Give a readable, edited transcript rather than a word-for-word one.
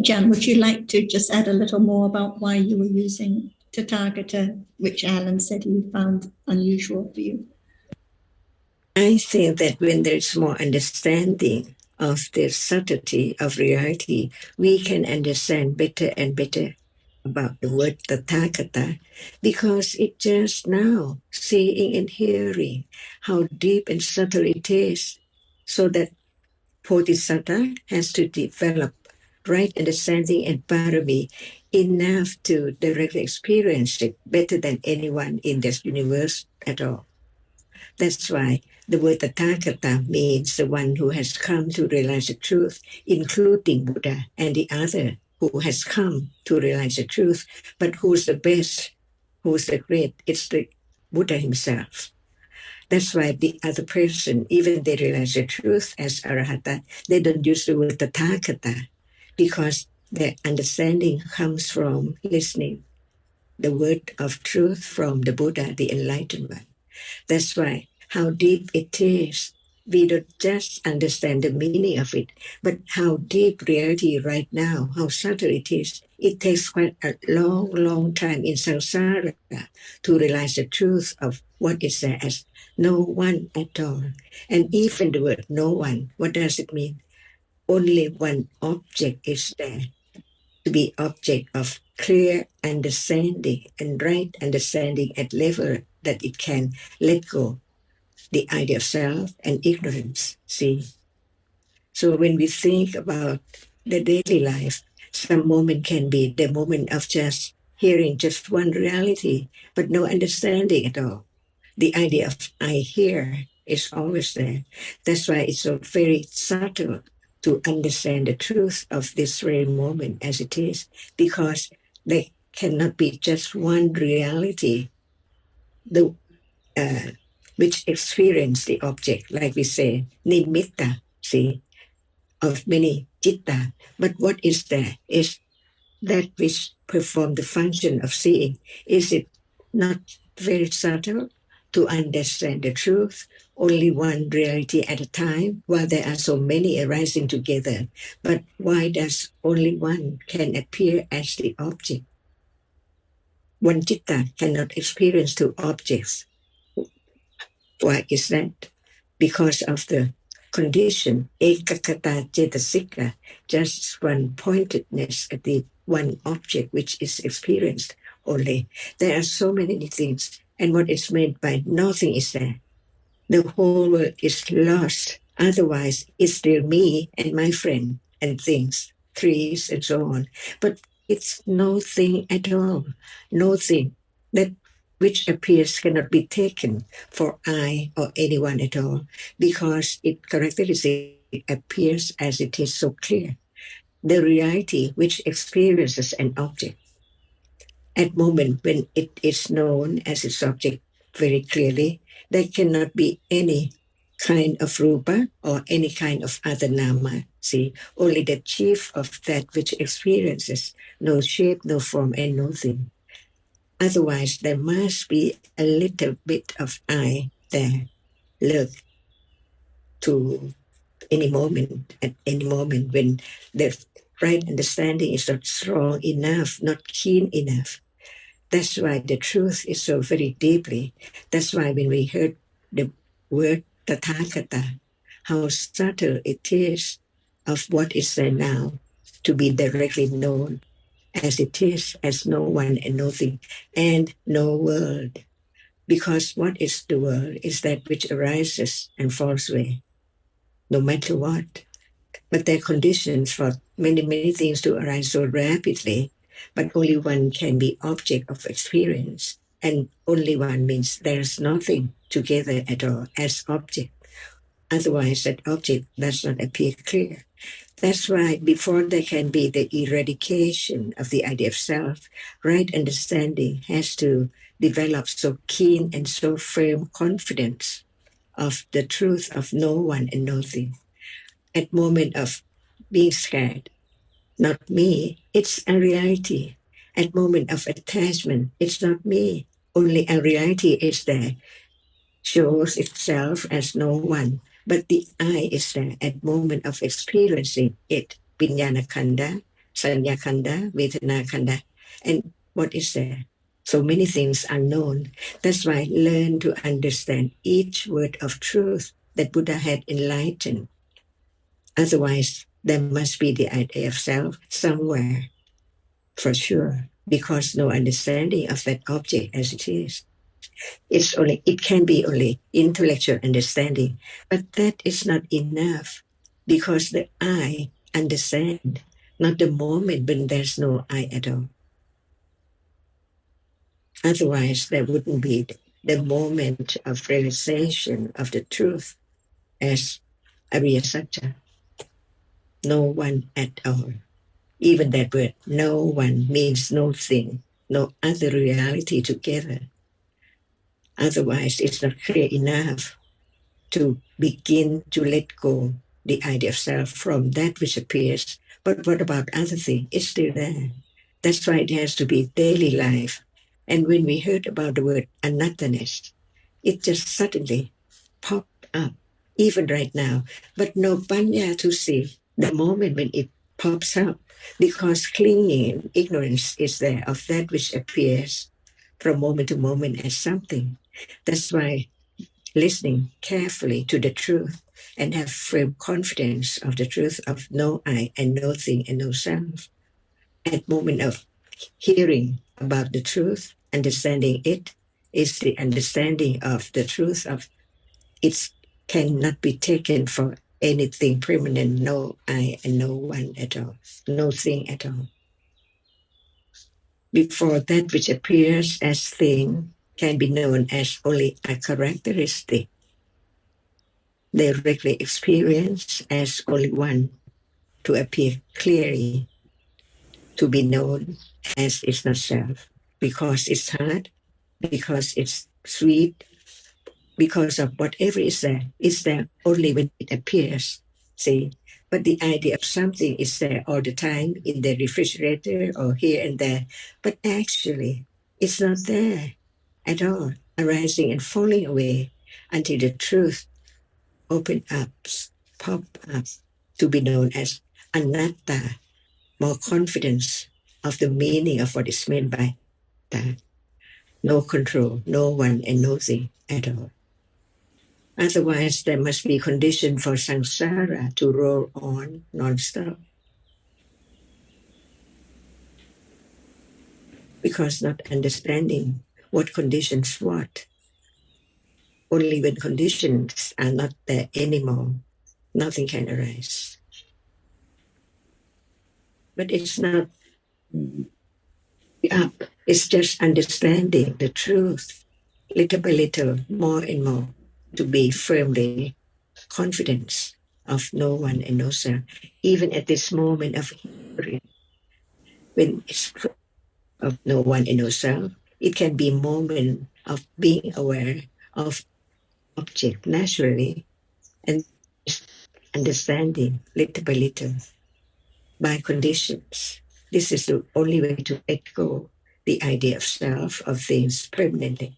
Jan, would you like to just add a little more about why you were using Tathāgata, which Alan said he found unusual for you? I think that when there's more understanding of the subtlety of reality, we can understand better and better about the word Tathāgata, because it just now seeing and hearing how deep and subtle it is, so that Bodhisattva has to develop right understanding and parami enough to directly experience it better than anyone in this universe at all. That's why the word Tathāgata means the one who has come to realize the truth, including Buddha and the other who has come to realize the truth. But who's the best? Who's the great? It's the Buddha himself. That's why the other person, even they realize the truth as Arahata, they don't use the word Tathāgata, because their understanding comes from listening the word of truth from the Buddha, the enlightened one. That's why how deep it is. We don't just understand the meaning of it, but how deep reality right now, how subtle it is. It takes quite a long, long time in samsara to realize the truth of what is there as no one at all. And even the word no one, what does it mean? Only one object is there, to be object of clear understanding and right understanding at level that it can let go the idea of self and ignorance, see. So when we think about the daily life, some moment can be the moment of just hearing just one reality, but no understanding at all. The idea of I hear is always there. That's why it's so very subtle to understand the truth of this very moment as it is, because there cannot be just one reality, the which experience the object, like we say, nimitta, see, of many citta. But what is there is that which perform the function of seeing. Is it not very subtle to understand the truth? Only one reality at a time, while there are so many arising together. But why does only one can appear as the object? One citta cannot experience two objects. Why is that? Because of the condition, ekakata cetasika, just one pointedness at the one object which is experienced only. There are so many things, and what is made by nothing is there. The whole world is lost. Otherwise, it's still me and my friend and things, trees and so on. But it's no thing at all. No thing that which appears cannot be taken for I or anyone at all, because it characteristically appears as it is so clear. The reality which experiences an object at moment when it is known as its object very clearly, there cannot be any kind of rupa or any kind of other nama. See, only the chief of that which experiences no shape, no form, and no thing. Otherwise, there must be a little bit of I there. Look to any moment, at any moment when the right understanding is not strong enough, not keen enough. That's why the truth is so very deeply. That's why when we heard the word Tathāgata, how subtle it is of what is there now to be directly known as it is, as no one and nothing, and no world. Because what is the world is that which arises and falls away, no matter what. But there are conditions for many, many things to arise so rapidly, but only one can be object of experience. And only one means there's nothing together at all as object. Otherwise, that object does not appear clear. That's why before there can be the eradication of the idea of self, right understanding has to develop so keen and so firm confidence of the truth of no one and nothing. At moment of being scared, not me, it's a reality. At moment of attachment, it's not me, only a reality is there, shows itself as no one, but the I is there at moment of experiencing it. Viññāna khanda, Sanya Khanda, Vedana Khanda. And what is there? So many things unknown. That's why learn to understand each word of truth that Buddha had enlightened. Otherwise, there must be the idea of self somewhere, for sure, because no understanding of that object as it is. It can be only intellectual understanding, but that is not enough because the I understand, not the moment when there's no I at all. Otherwise, there wouldn't be the moment of realization of the truth as Ariya Satya. No one at all. Even that word, no one, means no thing, no other reality together. Otherwise, it's not clear enough to begin to let go the idea of self from that which appears. But what about other things? It's still there. That's why it has to be daily life. And when we heard about the word anattanis, it just suddenly popped up, even right now. But no panya to see the moment when it pops up, because clinging, ignorance is there of that which appears from moment to moment as something. That's why listening carefully to the truth and have firm confidence of the truth of no I and no thing and no self. At moment of hearing about the truth, understanding it is the understanding of the truth of it cannot be taken for anything permanent, no I and no one at all, no thing at all. Before that which appears as thing can be known as only a characteristic, directly experienced as only one, to appear clearly, to be known as it's not self, because it's hard, because it's sweet, because of whatever is there only when it appears. See, but the idea of something is there all the time in the refrigerator or here and there, but actually it's not there at all, arising and falling away until the truth open up, pop up, to be known as anatta, more confidence of the meaning of what is meant by that. No control, no one and no thing at all. Otherwise, there must be condition for samsara to roll on non-stop. Because not understanding what conditions what. Only when conditions are not there anymore, nothing can arise. But it's not up. It's just understanding the truth, little by little, more and more, to be firmly confident of no one and no self. Even at this moment of hearing, when it's of no one and no self, it can be a moment of being aware of object naturally and understanding little by little by conditions. This is the only way to let go the idea of self, of things permanently.